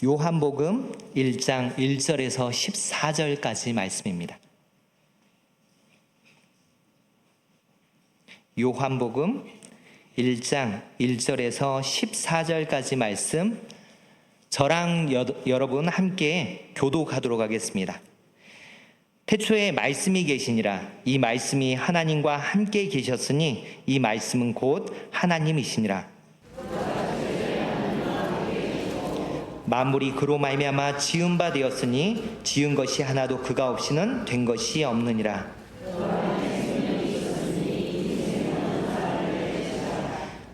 요한복음 1장 1절에서 14절까지 말씀입니다. 요한복음 1장 1절에서 14절까지 말씀, 저랑 여러분 함께 교독하도록 하겠습니다. 태초에 말씀이 계시니라. 이 말씀이 하나님과 함께 계셨으니 이 말씀은 곧 하나님이시니라. 만물이 그로 말미암아 지은 바 되었으니 지은 것이 하나도 그가 없이는 된 것이 없느니라.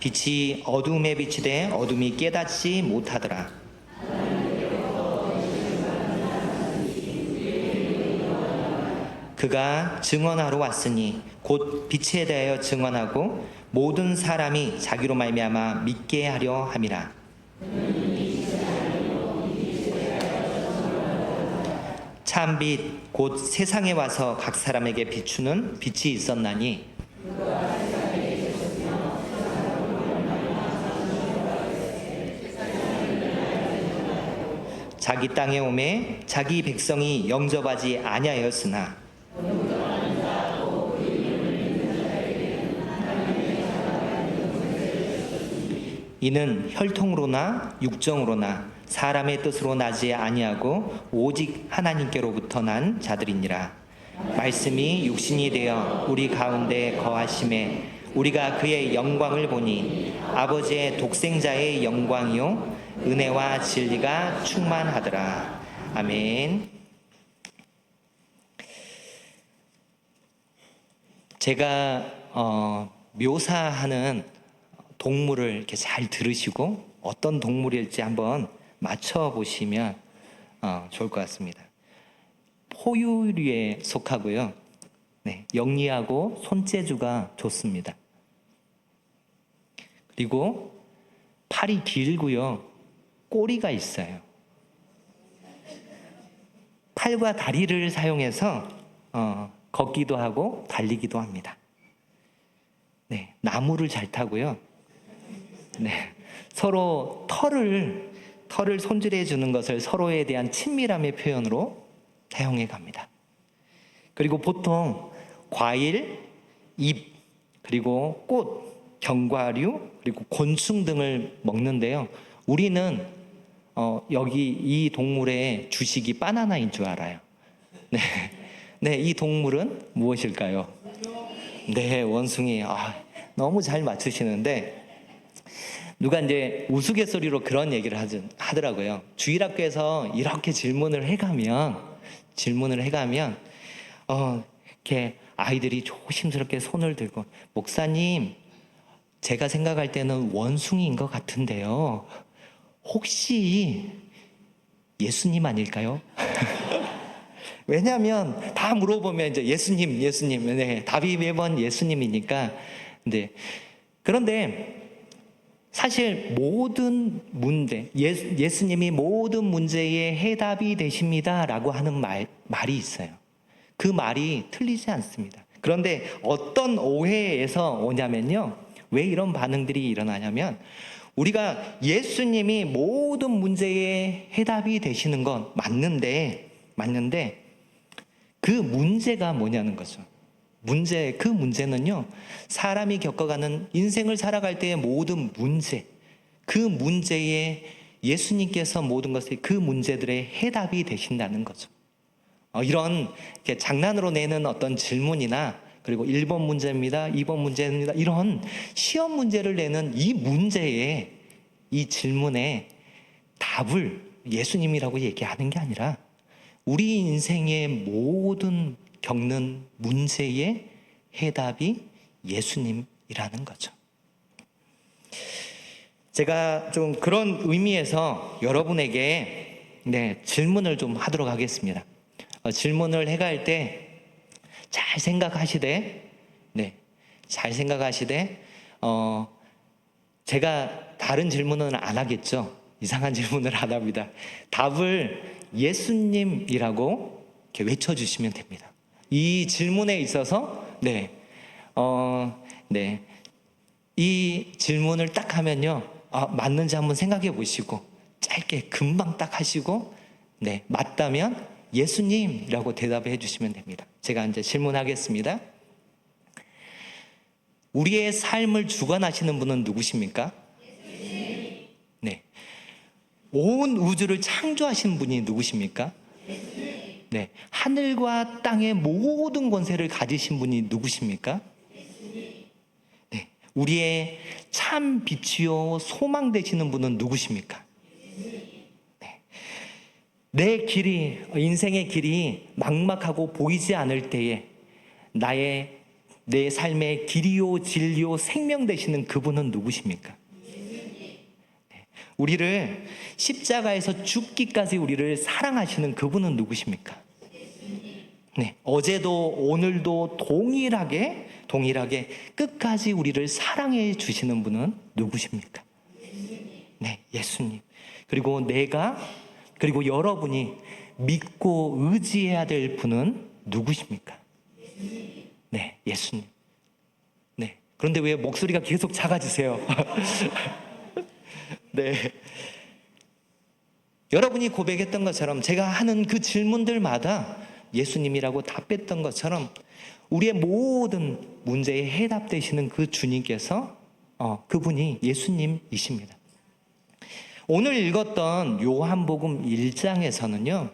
빛이 어둠에 비치되 어둠이 깨닫지 못하더라. 그가 증언하러 왔으니 곧 빛에 대하여 증언하고 모든 사람이 자기로 말미암아 믿게 하려 함이라. 참 빛 곧 세상에 와서 각 사람에게 비추는 빛이 있었나니 자기 땅에 오매 자기 백성이 영접하지 아니하였으나 이는 혈통으로나 육정으로나 사람의 뜻으로 나지 아니하고 오직 하나님께로부터 난 자들이니라. 말씀이 육신이 되어 우리 가운데 거하심에 우리가 그의 영광을 보니 아버지의 독생자의 영광이요 은혜와 진리가 충만하더라. 아멘. 제가 묘사하는 동물을 이렇게 잘 들으시고 어떤 동물일지 한번 맞춰보시면 좋을 것 같습니다. 포유류에 속하고요. 네, 영리하고 손재주가 좋습니다. 그리고 팔이 길고요. 꼬리가 있어요. 팔과 다리를 사용해서 걷기도 하고 달리기도 합니다. 네, 나무를 잘 타고요. 네, 서로 털을 손질해 주는 것을 서로에 대한 친밀함의 표현으로 사용해 갑니다. 그리고 보통 과일, 잎, 그리고 꽃, 견과류, 그리고 곤충 등을 먹는데요. 우리는 여기 이 동물의 주식이 바나나인 줄 알아요. 네, 네, 이 동물은 무엇일까요? 네, 원숭이. 너무 잘 맞추시는데 누가 이제 우스갯소리로 그런 얘기를 하더라고요. 주일학교에서 이렇게 질문을 해가면 이렇게 아이들이 조심스럽게 손을 들고, 목사님, 제가 생각할 때는 원숭이인 것 같은데요. 혹시 예수님 아닐까요? 왜냐하면 다 물어보면 이제 예수님, 네, 답이 매번 예수님이니까. 그런데 사실 모든 문제, 예수님이 모든 문제의 해답이 되십니다라고 하는 말이 있어요. 그 말이 틀리지 않습니다. 그런데 어떤 오해에서 오냐면요. 왜 이런 반응들이 일어나냐면, 우리가 예수님이 모든 문제의 해답이 되시는 건 맞는데 그 문제가 뭐냐는 거죠. 그 문제는요, 사람이 겪어가는 인생을 살아갈 때의 모든 문제, 그 문제에 예수님께서 모든 것을, 그 문제들의 해답이 되신다는 거죠. 이런 장난으로 내는 어떤 질문이나, 그리고 1번 문제입니다, 2번 문제입니다, 이런 시험 문제를 내는 이 문제에, 이 질문에 답을 예수님이라고 얘기하는 게 아니라 우리 인생의 모든 겪는 문제의 해답이 예수님이라는 거죠. 제가 좀 그런 의미에서 여러분에게 질문을 좀 하도록 하겠습니다. 질문을 해갈 때 잘 생각하시되, 제가 다른 질문은 안 하겠죠. 이상한 질문을 안 합니다. 답을 예수님이라고 이렇게 외쳐주시면 됩니다. 이 질문에 있어서 이 질문을 딱 하면요, 맞는지 한번 생각해 보시고 짧게 금방 딱 하시고 네, 맞다면 예수님이라고 대답해 주시면 됩니다. 제가 이제 질문하겠습니다. 우리의 삶을 주관하시는 분은 누구십니까? 네. 온 우주를 창조하신 분이 누구십니까? 네. 하늘과 땅의 모든 권세를 가지신 분이 누구십니까? 네. 우리의 참 빛이요 소망 되시는 분은 누구십니까? 네. 내 길이, 인생의 길이 막막하고 보이지 않을 때에 내 삶의 길이요 진리요 생명 되시는 그분은 누구십니까? 우리를 십자가에서 죽기까지 우리를 사랑하시는 그분은 누구십니까? 네, 어제도 오늘도 동일하게 끝까지 우리를 사랑해 주시는 분은 누구십니까? 네, 예수님. 그리고 여러분이 믿고 의지해야 될 분은 누구십니까? 네, 예수님. 네. 그런데 왜 목소리가 계속 작아지세요? 네. 여러분이 고백했던 것처럼 제가 하는 그 질문들마다 예수님이라고 답했던 것처럼 우리의 모든 문제에 해답되시는 그 주님께서 그분이 예수님이십니다. 오늘 읽었던 요한복음 1장에서는요.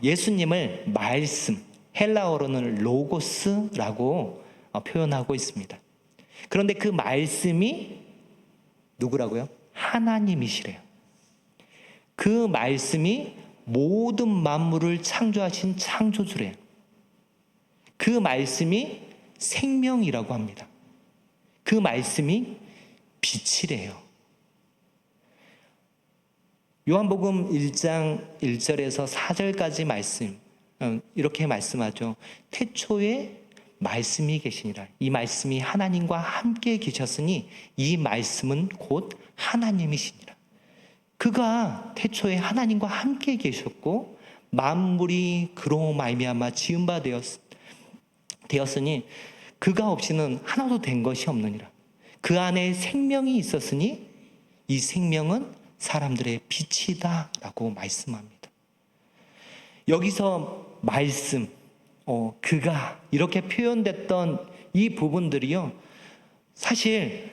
예수님을 말씀, 헬라어로는 로고스라고 표현하고 있습니다. 그런데 그 말씀이 누구라고요? 하나님이시래요. 그 말씀이 모든 만물을 창조하신 창조주래요. 그 말씀이 생명이라고 합니다. 그 말씀이 빛이래요. 요한복음 1장 1절에서 4절까지 말씀 이렇게 말씀하죠. 태초에 말씀이 계시니라. 이 말씀이 하나님과 함께 계셨으니 이 말씀은 곧 하나님이시니라. 그가 태초에 하나님과 함께 계셨고 만물이 그로 말미암아 지은 바 되었으니 그가 없이는 하나도 된 것이 없느니라. 그 안에 생명이 있었으니 이 생명은 사람들의 빛이다 라고 말씀합니다. 여기서 말씀, 그가 이렇게 표현됐던 이 부분들이요, 사실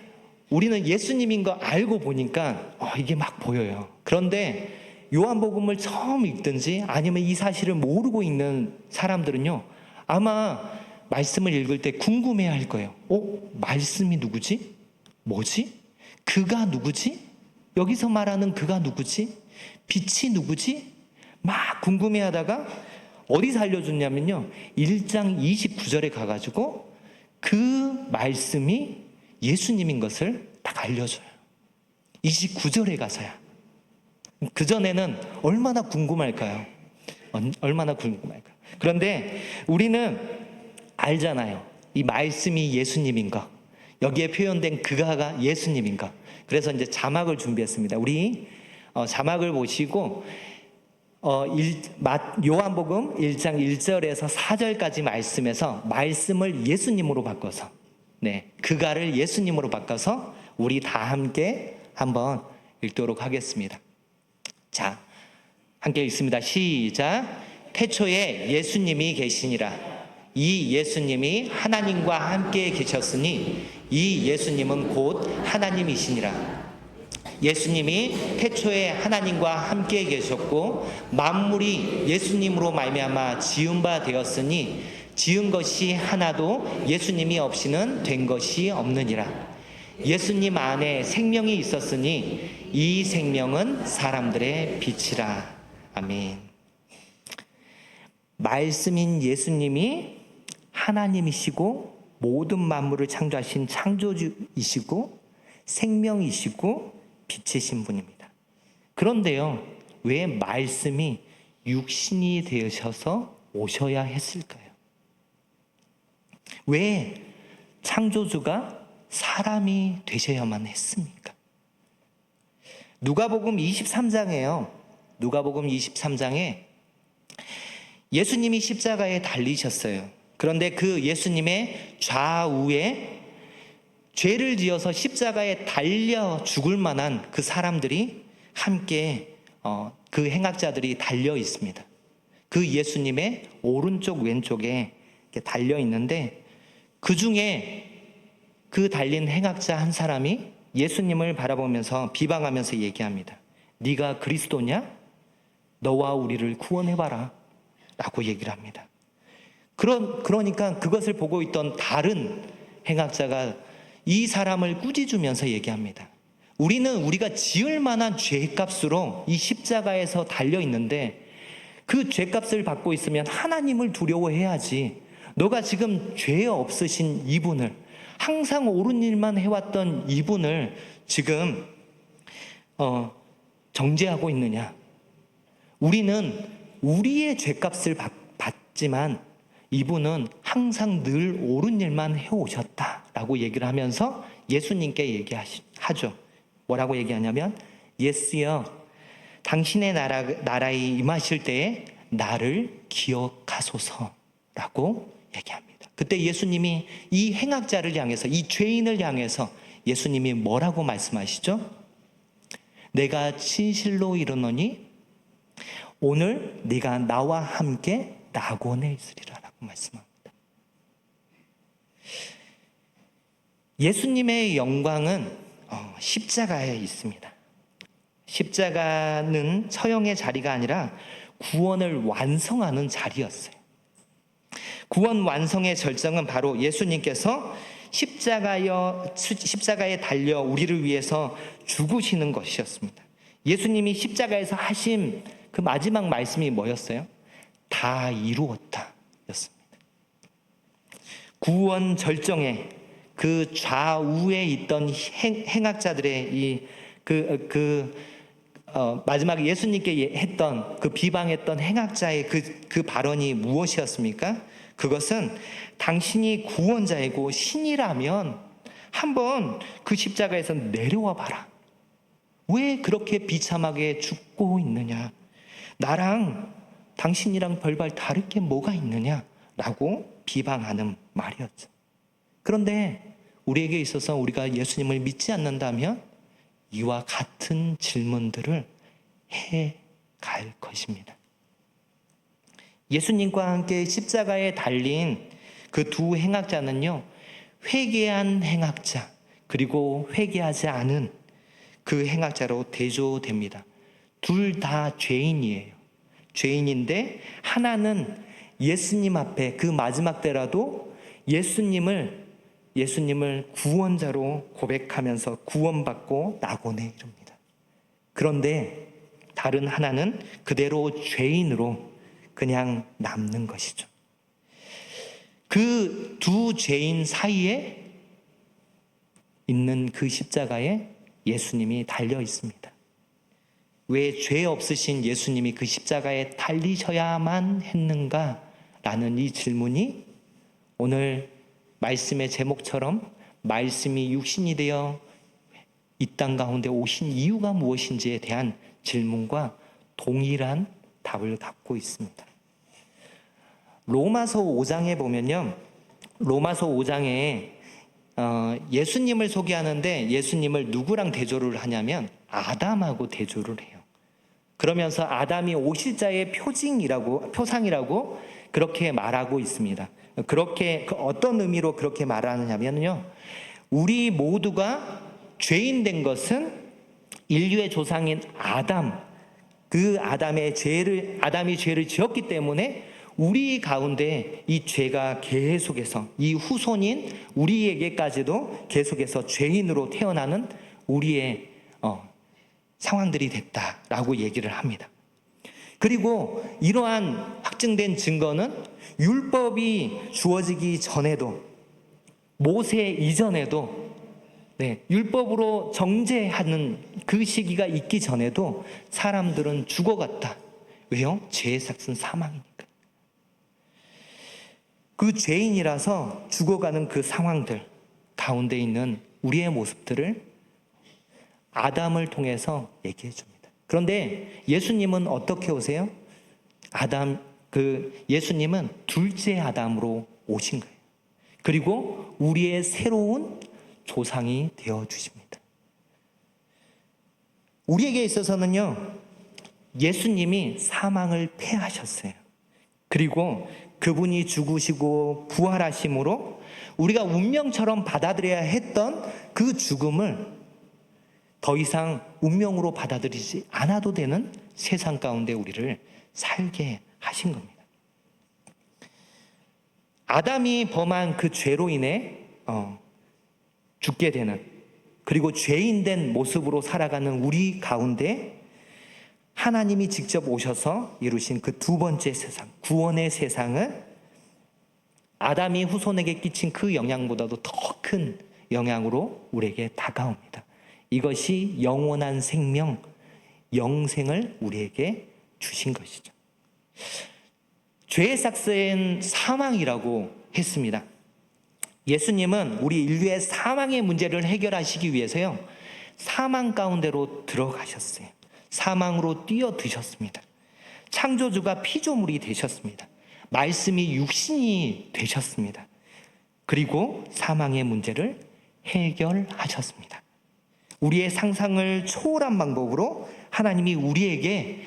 우리는 예수님인 거 알고 보니까 이게 막 보여요. 그런데 요한복음을 처음 읽든지 아니면 이 사실을 모르고 있는 사람들은요, 아마 말씀을 읽을 때 궁금해할 거예요. 말씀이 누구지? 뭐지? 그가 누구지? 여기서 말하는 그가 누구지? 빛이 누구지? 막 궁금해하다가 어디서 알려줬냐면요, 1장 29절에 가가지고 그 말씀이 예수님인 것을 딱 알려줘요. 29절에 가서야. 그전에는 얼마나 궁금할까요? 얼마나 궁금할까요? 그런데 우리는 알잖아요. 이 말씀이 예수님인 거, 여기에 표현된 그가가 예수님인 거. 그래서 이제 자막을 준비했습니다. 우리 자막을 보시고 요한복음 1장 1절에서 4절까지 말씀에서 말씀을 예수님으로 바꿔서, 그가를 예수님으로 바꿔서 우리 다 함께 한번 읽도록 하겠습니다. 자, 함께 읽습니다. 시작. 태초에 예수님이 계시니라. 이 예수님이 하나님과 함께 계셨으니 이 예수님은 곧 하나님이시니라. 예수님이 태초에 하나님과 함께 계셨고 만물이 예수님으로 말미암아 지은 바 되었으니 지은 것이 하나도 예수님이 없이는 된 것이 없느니라. 예수님 안에 생명이 있었으니 이 생명은 사람들의 빛이라. 아멘. 말씀인 예수님이 하나님이시고 모든 만물을 창조하신 창조주이시고 생명이시고 빛이신 분입니다. 그런데요, 왜 말씀이 육신이 되셔서 오셔야 했을까요? 왜 창조주가 사람이 되셔야만 했습니까? 누가복음 23장에요. 누가복음 23장에 예수님이 십자가에 달리셨어요. 그런데 그 예수님의 좌우에 죄를 지어서 십자가에 달려 죽을 만한 그 사람들이 함께 그 행악자들이 달려 있습니다. 그 예수님의 오른쪽 왼쪽에 이렇게 달려 있는데, 그 중에 그 달린 행악자 한 사람이 예수님을 바라보면서 비방하면서 얘기합니다. 네가 그리스도냐? 너와 우리를 구원해봐라 라고 얘기를 합니다. 그러니까 그것을 보고 있던 다른 행악자가 이 사람을 꾸짖으면서 얘기합니다. 우리는 우리가 지을 만한 죄값으로 이 십자가에서 달려 있는데, 그 죄값을 받고 있으면 하나님을 두려워해야지. 너가 지금 죄 없으신 이분을, 항상 옳은 일만 해왔던 이분을 지금 정죄하고 있느냐? 우리는 우리의 죄값을 받지만 이분은 항상 늘 옳은 일만 해오셨다라고 얘기를 하면서 예수님께 얘기하죠. 뭐라고 얘기하냐면, 예수여, 당신의 나라에 임하실 때에 나를 기억하소서라고 얘기합니다. 그때 예수님이 이 행악자를 향해서, 이 죄인을 향해서 예수님이 뭐라고 말씀하시죠? 내가 진실로 이르노니 오늘 네가 나와 함께 낙원에 있으리라 라고 말씀합니다. 예수님의 영광은 십자가에 있습니다. 십자가는 처형의 자리가 아니라 구원을 완성하는 자리였어요. 구원 완성의 절정은 바로 예수님께서 십자가에 달려 우리를 위해서 죽으시는 것이었습니다. 예수님이 십자가에서 하신 그 마지막 말씀이 뭐였어요? 다 이루었다 였습니다. 구원 절정에 그 좌우에 있던 행악자들의 마지막에 예수님께 했던 그 비방했던 행악자의 그 발언이 무엇이었습니까? 그것은 당신이 구원자이고 신이라면 한번 그 십자가에서 내려와 봐라. 왜 그렇게 비참하게 죽고 있느냐? 나랑 당신이랑 별반 다를 게 뭐가 있느냐라고 비방하는 말이었죠. 그런데 우리에게 있어서 우리가 예수님을 믿지 않는다면 이와 같은 질문들을 해갈 것입니다. 예수님과 함께 십자가에 달린 그 두 행악자는요, 회개한 행악자 그리고 회개하지 않은 그 행악자로 대조됩니다. 둘 다 죄인이에요. 죄인인데 하나는 예수님 앞에 그 마지막 때라도 예수님을 구원자로 고백하면서 구원받고 낙원에 이릅니다. 그런데 다른 하나는 그대로 죄인으로 그냥 남는 것이죠. 그 두 죄인 사이에 있는 그 십자가에 예수님이 달려 있습니다. 왜 죄 없으신 예수님이 그 십자가에 달리셔야만 했는가라는 이 질문이 오늘 말씀의 제목처럼 말씀이 육신이 되어 이 땅 가운데 오신 이유가 무엇인지에 대한 질문과 동일한 답을 갖고 있습니다. 로마서 5장에 보면요, 로마서 5장에 예수님을 소개하는데 예수님을 누구랑 대조를 하냐면 아담하고 대조를 해요. 그러면서 아담이 오실자의 표상이라고 그렇게 말하고 있습니다. 그렇게 어떤 의미로 그렇게 말하느냐면요, 우리 모두가 죄인 된 것은 인류의 조상인 아담이 죄를 지었기 때문에 우리 가운데 이 죄가 계속해서 이 후손인 우리에게까지도 계속해서 죄인으로 태어나는 우리의 상황들이 됐다라고 얘기를 합니다. 그리고 이러한 확증된 증거는 율법이 주어지기 전에도, 모세 이전에도, 율법으로 정죄하는 그 시기가 있기 전에도 사람들은 죽어갔다. 왜요? 죄의 삭은 사망이니까. 그 죄인이라서 죽어가는 그 상황들 가운데 있는 우리의 모습들을 아담을 통해서 얘기해 줍니다. 그런데 예수님은 어떻게 오세요? 예수님은 둘째 아담으로 오신 거예요. 그리고 우리의 새로운 조상이 되어 주십니다. 우리에게 있어서는요, 예수님이 사망을 패하셨어요. 그리고 그분이 죽으시고 부활하심으로 우리가 운명처럼 받아들여야 했던 그 죽음을 더 이상 운명으로 받아들이지 않아도 되는 세상 가운데 우리를 살게 하신 겁니다. 아담이 범한 그 죄로 인해 죽게 되는, 그리고 죄인된 모습으로 살아가는 우리 가운데 하나님이 직접 오셔서 이루신 그 두 번째 세상, 구원의 세상은 아담이 후손에게 끼친 그 영향보다도 더 큰 영향으로 우리에게 다가옵니다. 이것이 영원한 생명, 영생을 우리에게 주신 것이죠. 죄의 삭스는 사망이라고 했습니다. 예수님은 우리 인류의 사망의 문제를 해결하시기 위해서요, 사망 가운데로 들어가셨어요. 사망으로 뛰어드셨습니다. 창조주가 피조물이 되셨습니다. 말씀이 육신이 되셨습니다. 그리고 사망의 문제를 해결하셨습니다. 우리의 상상을 초월한 방법으로 하나님이 우리에게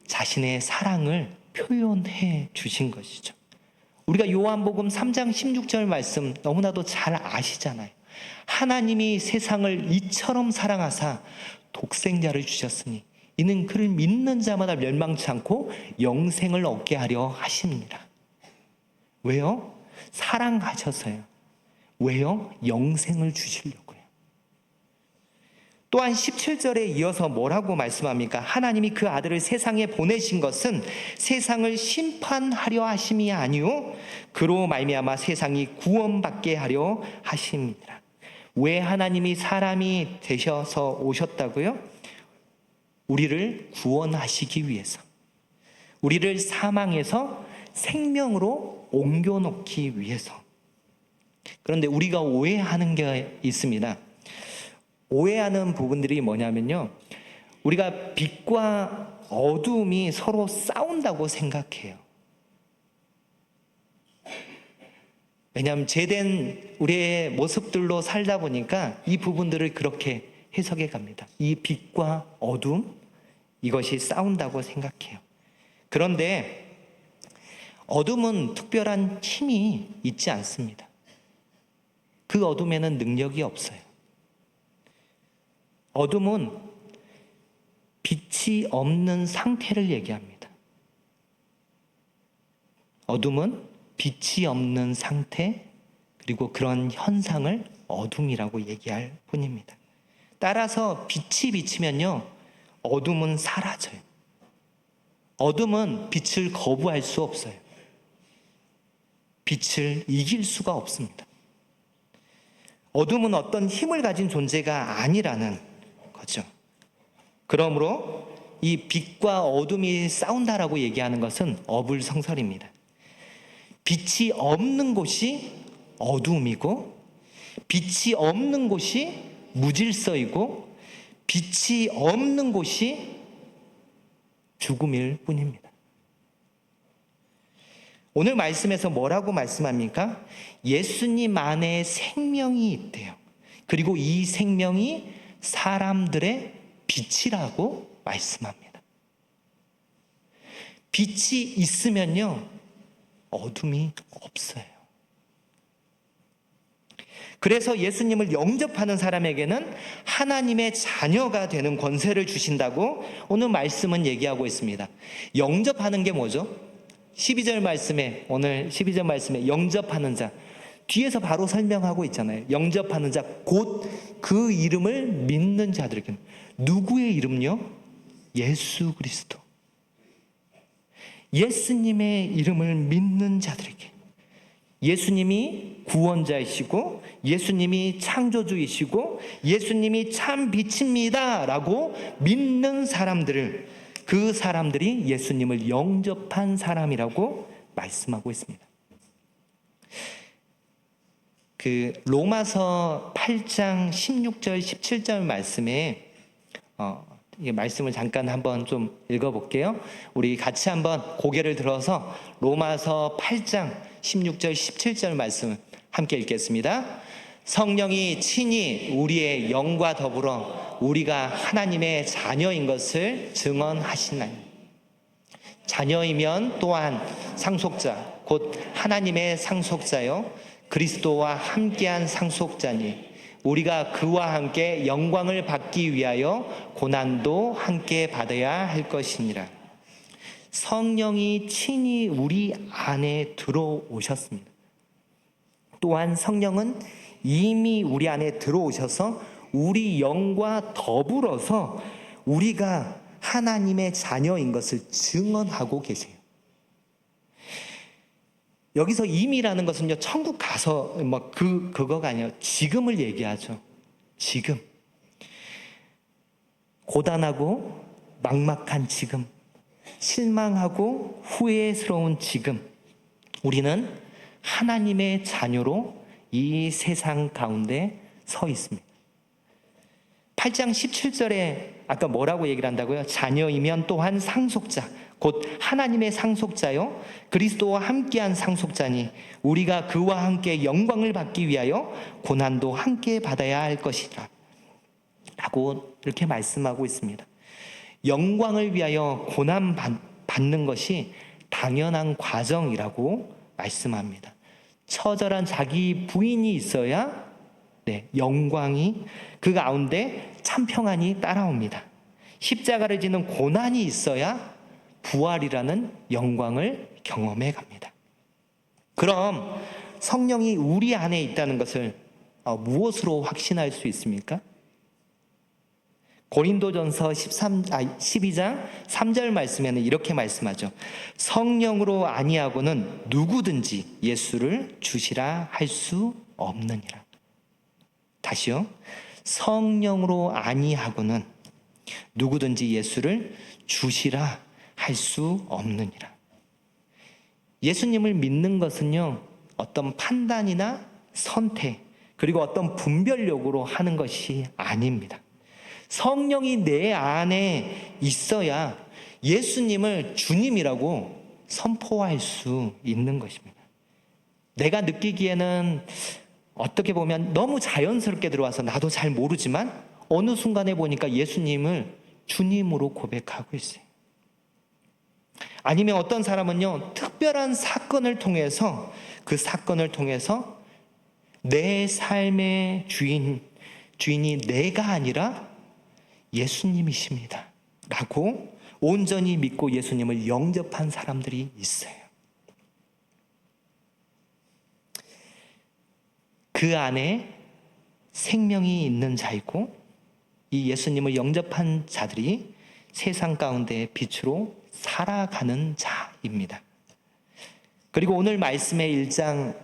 자신의 사랑을 표현해 주신 것이죠. 우리가 요한복음 3장 16절 말씀 너무나도 잘 아시잖아요. 하나님이 세상을 이처럼 사랑하사 독생자를 주셨으니 이는 그를 믿는 자마다 멸망치 않고 영생을 얻게 하려 하십니다. 왜요? 사랑하셔서요. 왜요? 영생을 주시려고요. 또한 17절에 이어서 뭐라고 말씀합니까? 하나님이 그 아들을 세상에 보내신 것은 세상을 심판하려 하심이 아니요 그로 말미암아 세상이 구원받게 하려 하심이라. 왜 하나님이 사람이 되셔서 오셨다고요? 우리를 구원하시기 위해서, 우리를 사망에서 생명으로 옮겨놓기 위해서. 그런데 우리가 오해하는 게 있습니다. 오해하는 부분들이 뭐냐면요, 우리가 빛과 어둠이 서로 싸운다고 생각해요. 왜냐하면 죄된 우리의 모습들로 살다 보니까 이 부분들을 그렇게 해석해 갑니다. 이 빛과 어둠, 이것이 싸운다고 생각해요. 그런데 어둠은 특별한 힘이 있지 않습니다. 그 어둠에는 능력이 없어요. 어둠은 빛이 없는 상태를 얘기합니다. 어둠은 빛이 없는 상태, 그리고 그런 현상을 어둠이라고 얘기할 뿐입니다. 따라서 빛이 비치면요, 어둠은 사라져요. 어둠은 빛을 거부할 수 없어요. 빛을 이길 수가 없습니다. 어둠은 어떤 힘을 가진 존재가 아니라는 거죠. 그러므로 이 빛과 어둠이 싸운다라고 얘기하는 것은 어불성설입니다. 빛이 없는 곳이 어둠이고, 빛이 없는 곳이 무질서이고, 빛이 없는 곳이 죽음일 뿐입니다. 오늘 말씀에서 뭐라고 말씀합니까? 예수님 안에 생명이 있대요. 그리고 이 생명이 사람들의 빛이라고 말씀합니다. 빛이 있으면요, 어둠이 없어요. 그래서 예수님을 영접하는 사람에게는 하나님의 자녀가 되는 권세를 주신다고 오늘 말씀은 얘기하고 있습니다. 영접하는 게 뭐죠? 12절 말씀에, 오늘 12절 말씀에 영접하는 자, 뒤에서 바로 설명하고 있잖아요. 영접하는 자, 곧 그 이름을 믿는 자들에게. 누구의 이름요? 예수 그리스도. 예수님의 이름을 믿는 자들에게. 예수님이 구원자이시고, 예수님이 창조주이시고, 예수님이 참 빛입니다 라고 믿는 사람들을, 그 사람들이 예수님을 영접한 사람이라고 말씀하고 있습니다. 그 로마서 8장 16절 17절 말씀에 이 말씀을 잠깐 한번 좀 읽어볼게요. 우리 같이 한번 고개를 들어서 로마서 8장 16절 17절 말씀 함께 읽겠습니다. 성령이 친히 우리의 영과 더불어 우리가 하나님의 자녀인 것을 증언하시나니 자녀이면 또한 상속자 곧 하나님의 상속자요 그리스도와 함께한 상속자니 우리가 그와 함께 영광을 받기 위하여 고난도 함께 받아야 할 것이니라. 성령이 친히 우리 안에 들어오셨습니다. 또한 성령은 이미 우리 안에 들어오셔서 우리 영과 더불어서 우리가 하나님의 자녀인 것을 증언하고 계세요. 여기서 이미라는 것은요, 천국 가서 그거가 아니라 지금을 얘기하죠. 지금. 고단하고 막막한 지금, 실망하고 후회스러운 지금, 우리는 하나님의 자녀로 이 세상 가운데 서 있습니다. 8장 17절에 아까 뭐라고 얘기를 한다고요? 자녀이면 또한 상속자 곧 하나님의 상속자요 그리스도와 함께한 상속자니 우리가 그와 함께 영광을 받기 위하여 고난도 함께 받아야 할 것이라 라고 이렇게 말씀하고 있습니다. 영광을 위하여 고난 받는 것이 당연한 과정이라고 말씀합니다. 처절한 자기 부인이 있어야 영광이 그 가운데 참 평안이 따라옵니다. 십자가를 지는 고난이 있어야 부활이라는 영광을 경험해 갑니다. 그럼 성령이 우리 안에 있다는 것을 무엇으로 확신할 수 있습니까? 고린도전서 12장 3절 말씀에는 이렇게 말씀하죠. 성령으로 아니하고는 누구든지 예수를 주시라 할 수 없느니라. 다시요. 성령으로 아니하고는 누구든지 예수를 주시라 할 수 없느니라. 예수님을 믿는 것은요, 어떤 판단이나 선택, 그리고 어떤 분별력으로 하는 것이 아닙니다. 성령이 내 안에 있어야 예수님을 주님이라고 선포할 수 있는 것입니다. 내가 느끼기에는 어떻게 보면 너무 자연스럽게 들어와서 나도 잘 모르지만 어느 순간에 보니까 예수님을 주님으로 고백하고 있어요. 아니면 어떤 사람은요, 특별한 사건을 통해서 그 사건을 통해서 내 삶의 주인이 내가 아니라 예수님이십니다 라고 온전히 믿고 예수님을 영접한 사람들이 있어요. 그 안에 생명이 있는 자이고 이 예수님을 영접한 자들이 세상 가운데 빛으로 살아가는 자입니다. 그리고 오늘 말씀의 1장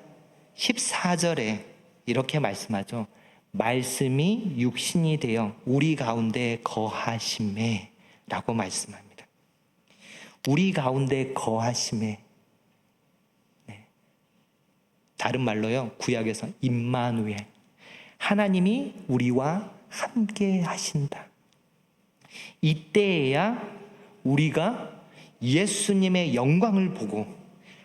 14절에 이렇게 말씀하죠. 말씀이 육신이 되어 우리 가운데 거하심에 라고 말씀합니다. 우리 가운데 거하심에. 다른 말로요, 구약에서 임마누엘, 하나님이 우리와 함께 하신다. 이때에야 우리가 예수님의 영광을 보고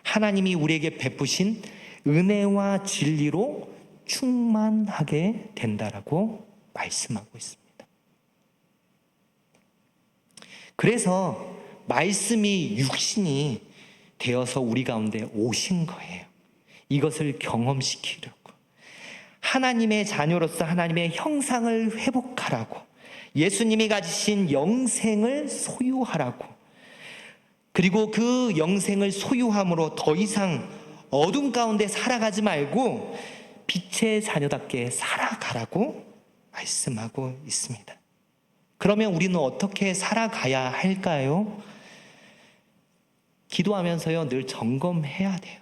하나님이 우리에게 베푸신 은혜와 진리로 충만하게 된다라고 말씀하고 있습니다. 그래서 말씀이 육신이 되어서 우리 가운데 오신 거예요. 이것을 경험시키려고. 하나님의 자녀로서 하나님의 형상을 회복하라고. 예수님이 가지신 영생을 소유하라고. 그리고 그 영생을 소유함으로 더 이상 어둠 가운데 살아가지 말고 빛의 자녀답게 살아가라고 말씀하고 있습니다. 그러면 우리는 어떻게 살아가야 할까요? 기도하면서요, 늘 점검해야 돼요.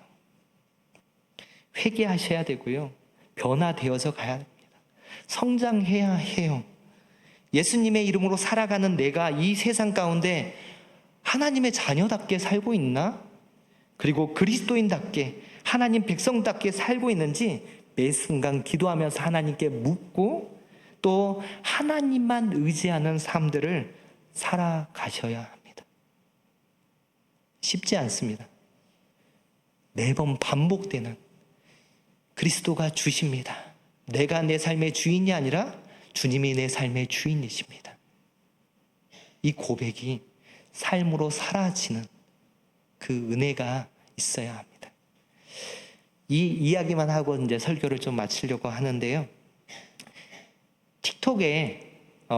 회개하셔야 되고요. 변화되어서 가야 합니다. 성장해야 해요. 예수님의 이름으로 살아가는 내가 이 세상 가운데 하나님의 자녀답게 살고 있나? 그리고 그리스도인답게 하나님 백성답게 살고 있는지 매 순간 기도하면서 하나님께 묻고 또 하나님만 의지하는 삶들을 살아가셔야 합니다. 쉽지 않습니다. 매번 반복되는 그리스도가 주십니다. 내가 내 삶의 주인이 아니라 주님이 내 삶의 주인이십니다. 이 고백이 삶으로 사라지는 그 은혜가 있어야 합니다. 이 이야기만 하고 이제 설교를 좀 마치려고 하는데요. 틱톡에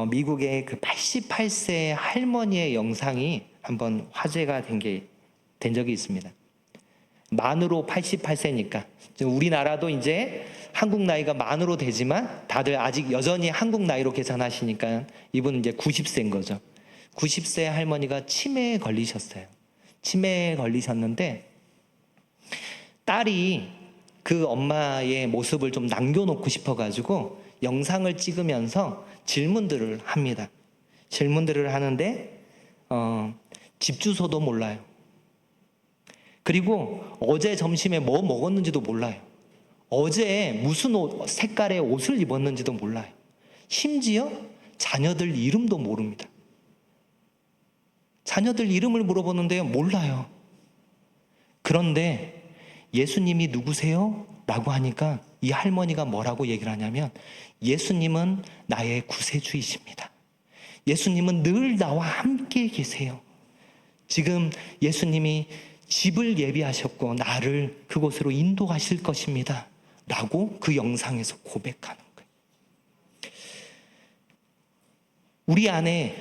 미국의 그 88세 할머니의 영상이 한번 화제가 된 적이 있습니다. 만으로 88세니까 우리나라도 이제 한국 나이가 만으로 되지만 다들 아직 여전히 한국 나이로 계산하시니까 이분은 이제 90세인 거죠. 90세 할머니가 치매에 걸리셨어요. 치매에 걸리셨는데 딸이 그 엄마의 모습을 좀 남겨놓고 싶어가지고 영상을 찍으면서 질문들을 합니다. 질문들을 하는데 집 주소도 몰라요. 그리고 어제 점심에 뭐 먹었는지도 몰라요. 어제 무슨 색깔의 옷을 입었는지도 몰라요. 심지어 자녀들 이름도 모릅니다. 자녀들 이름을 물어보는데요, 몰라요. 그런데 예수님이 누구세요? 라고 하니까 이 할머니가 뭐라고 얘기를 하냐면 예수님은 나의 구세주이십니다. 예수님은 늘 나와 함께 계세요. 지금 예수님이 집을 예비하셨고 나를 그곳으로 인도하실 것입니다. 라고 그 영상에서 고백하는 거예요. 우리 안에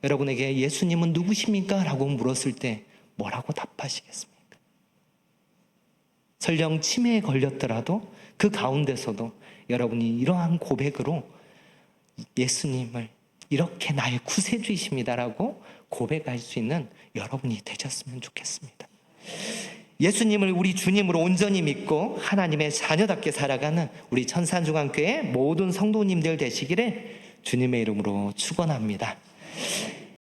여러분에게 예수님은 누구십니까? 라고 물었을 때 뭐라고 답하시겠습니까? 설령 치매에 걸렸더라도 그 가운데서도 여러분이 이러한 고백으로 예수님을 이렇게 나의 구세주이십니다라고 고백할 수 있는 여러분이 되셨으면 좋겠습니다. 예수님을 우리 주님으로 온전히 믿고 하나님의 자녀답게 살아가는 우리 천산중앙교회 모든 성도님들 되시기를 주님의 이름으로 축원합니다.